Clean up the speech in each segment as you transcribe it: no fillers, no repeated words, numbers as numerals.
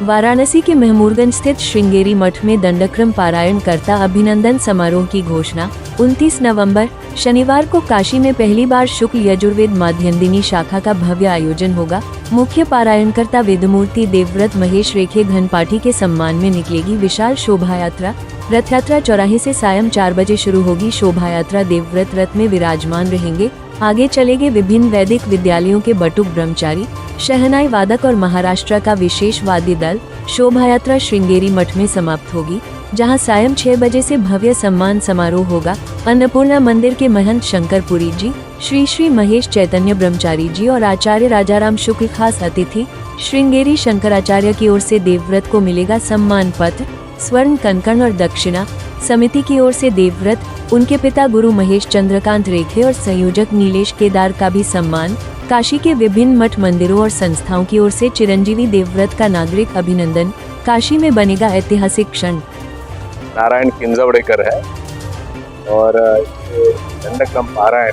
वाराणसी के महमूदगंज स्थित श्रृंगेरी मठ में दंडक्रम पारायण करता अभिनंदन समारोह की घोषणा। 29 नवंबर शनिवार को काशी में पहली बार शुक्ल यजुर्वेद माध्यन्दिनी शाखा का भव्य आयोजन होगा। मुख्य पारायणकर्ता वेदमूर्ति देवव्रत महेश रेखे घनपाठी के सम्मान में निकलेगी विशाल शोभा यात्रा। रथ यात्रा चौराहे से सायं 4 बजे शुरू होगी। शोभा यात्रा देवव्रत रथ में विराजमान रहेंगे। आगे चलेंगे विभिन्न वैदिक विद्यालयों के बटुक ब्रह्मचारी, शहनाई वादक और महाराष्ट्र का विशेष वाद्य दल। शोभा यात्रा श्रृंगेरी मठ में समाप्त होगी, जहां सायं 6 बजे से भव्य सम्मान समारोह होगा। अन्नपूर्णा मंदिर के महंत शंकरपुरी जी, श्री श्री महेश चैतन्य ब्रह्मचारी जी और आचार्य राजाराम शुक्ल खास अतिथि। श्रृंगेरी शंकराचार्य की ओर से देवव्रत को मिलेगा सम्मान पत्र, स्वर्ण कंकण और दक्षिणा। समिति की ओर से देवव्रत, उनके पिता गुरु महेश चंद्रकांत रेखे और संयोजक नीलेश केदार का भी सम्मान। काशी के विभिन्न मठ मंदिरों और संस्थाओं की ओर से चिरंजीवी देवव्रत का नागरिक अभिनंदन। काशी में बनेगा ऐतिहासिक क्षण। नारायण किंजवड़ेकर है और दंडक्रम पारायण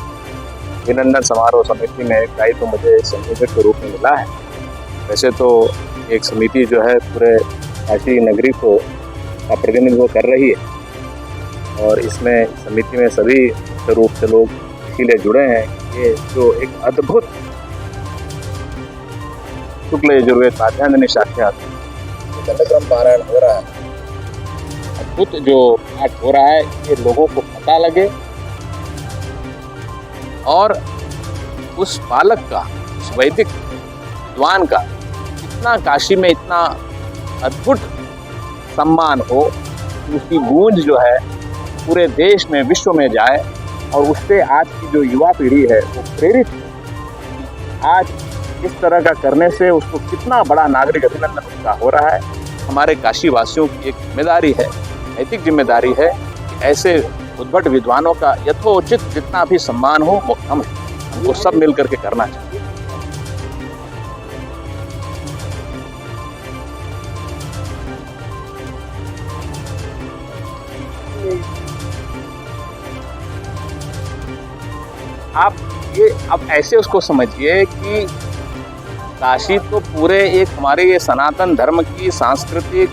अभिनंदन समारोह समिति में दायित्व मुझे संयोजक के रूप में मिला है। वैसे तो एक समिति जो है पूरे काशी नगरी को का प्रतिनिधित्व कर रही है और इसमें समिति में सभी रूप से लोग इसीलिए जुड़े हैं। ये जो एक अद्भुत शुक्ल यजुर्वेद माध्यन्दिनी शाखा दंडक्रम पारायण हो रहा है, अद्भुत जो पाठ हो रहा है, ये लोगों को पता लगे और उस बालक का, उस वैदिक विद्वान का इतना काशी में इतना अद्भुत सम्मान हो, उसकी गूंज जो है पूरे देश में, विश्व में जाए और उससे आज की जो युवा पीढ़ी है वो प्रेरित हो। आज इस तरह का करने से उसको कितना बड़ा नागरिक अभिनंदन उसका हो रहा है। हमारे काशी वासियों की एक जिम्मेदारी है, नैतिक जिम्मेदारी है कि ऐसे उद्भट विद्वानों का यथोचित जितना भी सम्मान हो वो हम हमको सब मिल करके करना चाहिए। आप ये अब ऐसे उसको समझिए कि काशी तो पूरे एक हमारे ये सनातन धर्म की, सांस्कृतिक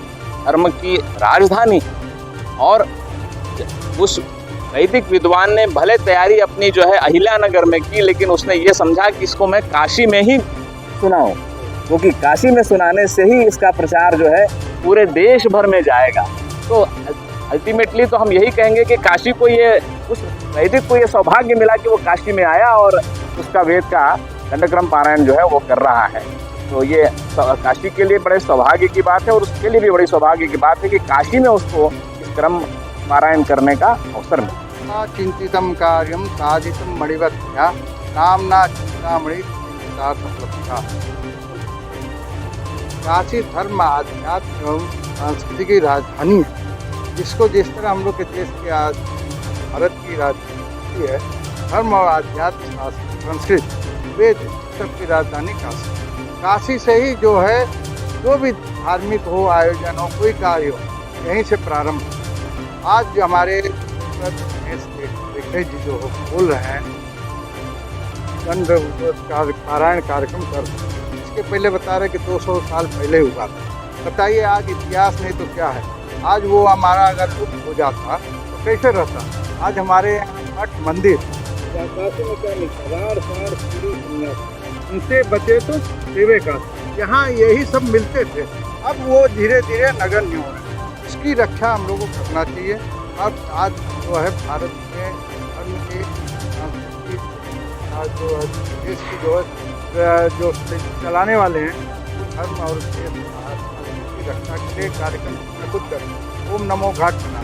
धर्म की राजधानी, और उस वैदिक विद्वान ने भले तैयारी अपनी जो है अहिल्यानगर में की, लेकिन उसने ये समझा कि इसको मैं काशी में ही सुनाऊं, क्योंकि काशी में सुनाने से ही इसका प्रचार जो है पूरे देश भर में जाएगा। तो अल्टीमेटली तो हम यही कहेंगे कि काशी को ये, उस वैदिक को ये सौभाग्य मिला कि वो काशी में आया और उसका वेद का दंडक्रम पारायण जो है वो कर रहा है। तो ये काशी के लिए बड़े सौभाग्य की बात है और उसके लिए भी बड़ी सौभाग्य की बात है कि काशी में उसको इस क्रम पारायण करने का अवसर मिला। चिंतितम कार्यम साधितम मणिवत्या नामना चिंतामणि चिंतार्थप्लब्धा। काशी धर्म, आध्यात्म एवं संस्कृति की राजधानी है, जिसको जिस तरह हम लोग के देश के आज भारत की राजधानी है, धर्म और आध्यात्म संस्कृत वेद सबकी राजधानी काशी। काशी से ही जो है जो भी धार्मिक हो, आयोजन हो, कोई कार्य हो, यहीं से प्रारंभ। आज जो हमारे रेखे जी जो बोल रहे हैं दंड पारायण कार्यक्रम कर, इसके पहले बता रहे कि 200 साल पहले हुआ था। बताइए आज इतिहास नहीं तो क्या है। आज वो हमारा अगर लुप्त हो जाता तो कैसे रहता। आज हमारे यहाँ मठ मंदिर काशी में क्या मिलता, उनसे बचे तो सेवे का, यहाँ यही सब मिलते थे। अब वो धीरे धीरे नगर नहीं हो रहे, इसकी रक्षा हम लोगों को करना चाहिए। अब आज जो है भारत में धर्म की जो देश की जो चलाने वाले हैं वो धर्म और देश की रक्षा के लिए कार्यक्रम कुछ कर। ओम नमो घाट बना,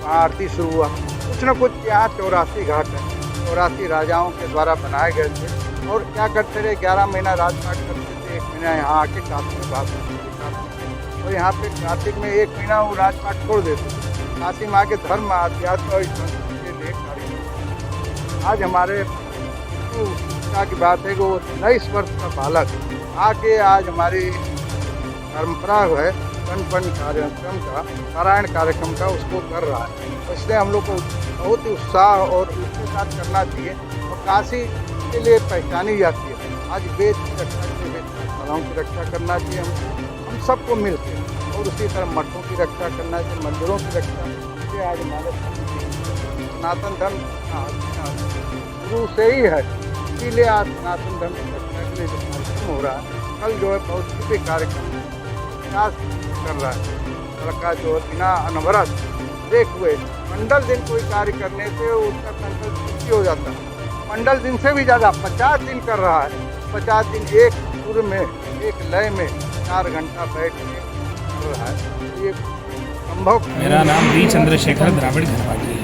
वहाँ आरती शुरू हुआ। कुछ न कुछ यहाँ 84 घाट है, 84 राजाओं के द्वारा बनाए गए थे। और क्या करते रहे, 11 महीना राजपाट करते थे, 1 महीना यहाँ आके काशी में बात करते थे, और यहाँ पे कार्तिक में 1 महीना वो राजपाट छोड़ देते थे। काशी में आके धर्म, आध्यात्म और संस्कृति के लिए कार्यक्रम। आज हमारे शिक्षा की बात है कि वो 19 वर्ष का बालक आके आज हमारी परंपरा है कण कार्यक्रम का, पारायण कार्यक्रम का, उसको कर रहा है। इसलिए हम लोग को बहुत ही उत्साह और उसके साथ करना चाहिए। और काशी के लिए पहचानी जाती है आज वेद की रक्षा के लिए, वेद की रक्षा करना चाहिए हमको। हम सबको मिलकर और उसी तरह मठों की रक्षा करना चाहिए, मंदिरों की रक्षा। ये आज मानव सनातन धर्म शुरू से ही है, इसीलिए आज सनातन धर्म की रक्षा के लिए जो कार्यक्रम हो रहा है, कल जो है बहुत दिव्य कार्यक्रम प्रयास कर रहा है। लड़का जो है बिना अनवरत देख हुए मंडल दिन कोई कार्य करने से उसका संकल्प सिद्धि हो जाता है। मंडल दिन से भी ज़्यादा 50 दिन कर रहा है। 50 दिन एक सुर में एक लय में 4 घंटा बैठ के कर रहा है। ये संभव। मेरा नाम बी चंद्रशेखर द्राविड़ घरवाटी है।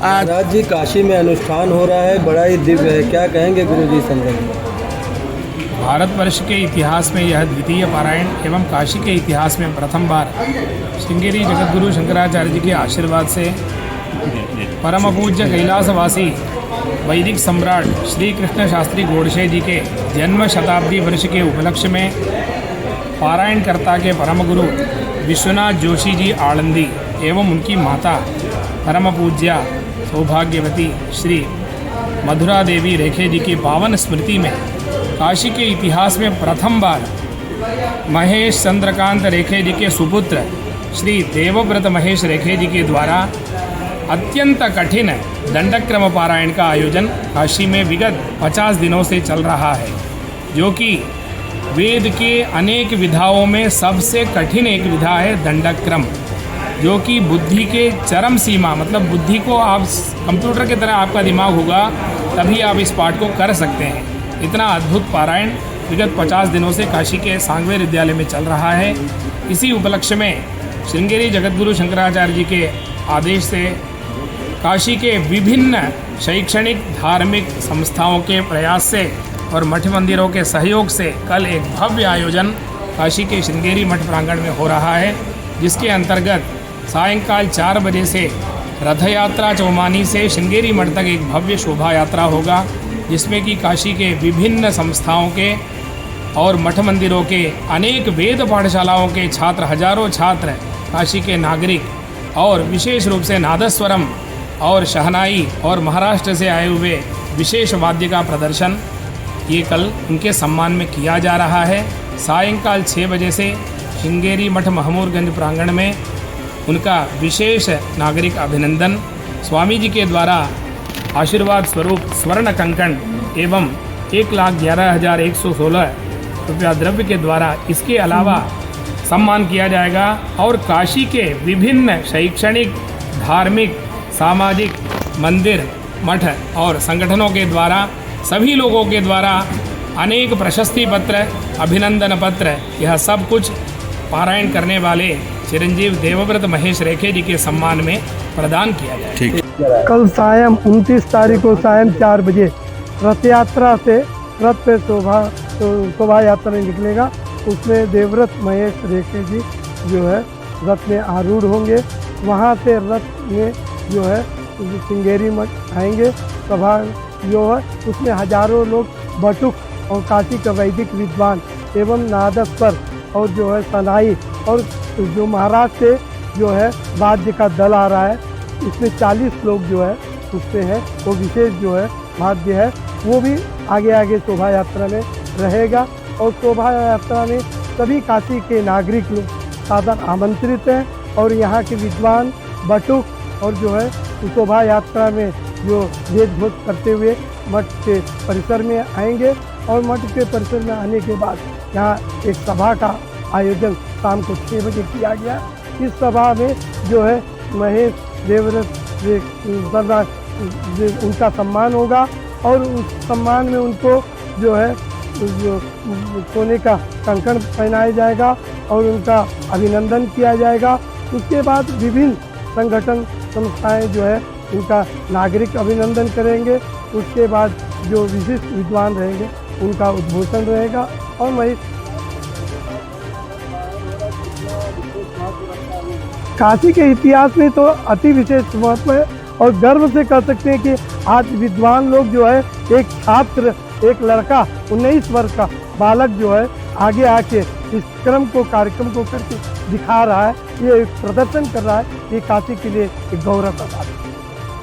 आज जी काशी में अनुष्ठान हो रहा है, बड़ा ही दिव्य है, क्या कहेंगे गुरु जी संदर्भ में? भारतवर्ष के इतिहास में यह द्वितीय पारायण एवं काशी के इतिहास में प्रथम बार श्रृंगेरी जगतगुरु शंकराचार्य जी के आशीर्वाद से परम पूज्य कैलासवासी वैदिक सम्राट श्री कृष्ण शास्त्री गोडसे जी के जन्म शताब्दी वर्ष के उपलक्ष्य में पारायणकर्ता के परम गुरु विश्वनाथ जोशी जी आळंदी एवं उनकी माता परम पूज्या सौभाग्यवती श्री मधुरा देवी रेखे जी की पावन स्मृति में काशी के इतिहास में प्रथम बार महेश चंद्रकांत रेखे जी के सुपुत्र श्री देवव्रत महेश रेखे जी के द्वारा अत्यंत कठिन दंडक्रम पारायण का आयोजन काशी में विगत 50 दिनों से चल रहा है, जो कि वेद के अनेक विधाओं में सबसे कठिन एक विधा है दंडक्रम, जो कि बुद्धि के चरम सीमा, मतलब बुद्धि को आप कंप्यूटर की तरह आपका दिमाग होगा तभी आप इस पाठ को कर सकते हैं। इतना अद्भुत पारायण विगत 50 दिनों से काशी के सांगवेर विद्यालय में चल रहा है। इसी उपलक्ष्य में श्रृंगेरी जगतगुरु शंकराचार्य जी के आदेश से काशी के विभिन्न शैक्षणिक धार्मिक संस्थाओं के प्रयास से और मठ मंदिरों के सहयोग से कल एक भव्य आयोजन काशी के श्रृंगेरी मठ प्रांगण में हो रहा है, जिसके अंतर्गत सायंकाल 4 बजे से रथ यात्रा चौमानी से श्रृंगेरी मठ तक एक भव्य शोभा यात्रा होगा, जिसमें कि काशी के विभिन्न संस्थाओं के और मठ मंदिरों के अनेक वेद पाठशालाओं के छात्र, हजारों छात्र, काशी के नागरिक और विशेष रूप से नादस्वरम और शहनाई और महाराष्ट्र से आए हुए विशेष वाद्य का प्रदर्शन ये कल उनके सम्मान में किया जा रहा है। सायंकाल 6 बजे से श्रृंगेरी मठ महमूरगंज प्रांगण में उनका विशेष नागरिक अभिनंदन, स्वामी जी के द्वारा आशीर्वाद स्वरूप स्वर्ण कंकण एवं 1,11,116 रुपया द्रव्य के द्वारा इसके अलावा सम्मान किया जाएगा। और काशी के विभिन्न शैक्षणिक, धार्मिक, सामाजिक, मंदिर, मठ और संगठनों के द्वारा सभी लोगों के द्वारा अनेक प्रशस्ति पत्र, अभिनंदन पत्र, यह सब कुछ पारायण करने वाले चिरंजीव देवव्रत महेश रेखे जी के सम्मान में प्रदान किया जाए। ठीक। कल सायं 29 तारीख को सायं 4 बजे रथ यात्रा से रथ पे शोभा यात्रा निकलेगा। उसमें देवव्रत महेश रेखे जी जो है रथ में आरूढ़ होंगे। वहाँ से रथ में जो है श्रृंगेरी मठ आएंगे। सभा जो है उसमें हजारों लोग बटुक और काशी का वैदिक विद्वान एवं नादस्वर और जो है सनाई और जो महाराष्ट्र से जो है वाद्य का दल आ रहा है, इसमें 40 लोग जो है उससे हैं, वो विशेष जो है वाद्य है, वो भी आगे आगे शोभा यात्रा में रहेगा। और शोभा यात्रा में सभी काशी के नागरिक लोग सादर आमंत्रित हैं और यहाँ के विद्वान बटुक और जो है शोभा यात्रा में जो वेदघोष करते हुए मठ के परिसर में आएंगे। और मठ के परिसर में आने के बाद यहाँ एक सभा का आयोजन शाम को 6 बजे किया गया। इस सभा में जो है महेश देवव्रत उनका सम्मान होगा और उस सम्मान में उनको जो है जो सोने का कंकण पहनाया जाएगा और उनका अभिनंदन किया जाएगा। उसके बाद विभिन्न संगठन संस्थाएं जो है उनका नागरिक अभिनंदन करेंगे। उसके बाद जो विशिष्ट विद्वान रहेंगे उनका उद्घोषण रहेगा। और महेश काशी के इतिहास में तो अति विशेष महत्व है और गर्व से कह सकते हैं कि आज विद्वान लोग जो है एक छात्र, एक लड़का 19 वर्ष का बालक जो है आगे आके इस कार्यक्रम को करके दिखा रहा है, ये प्रदर्शन कर रहा है। ये काशी के लिए एक गौरव का बात है।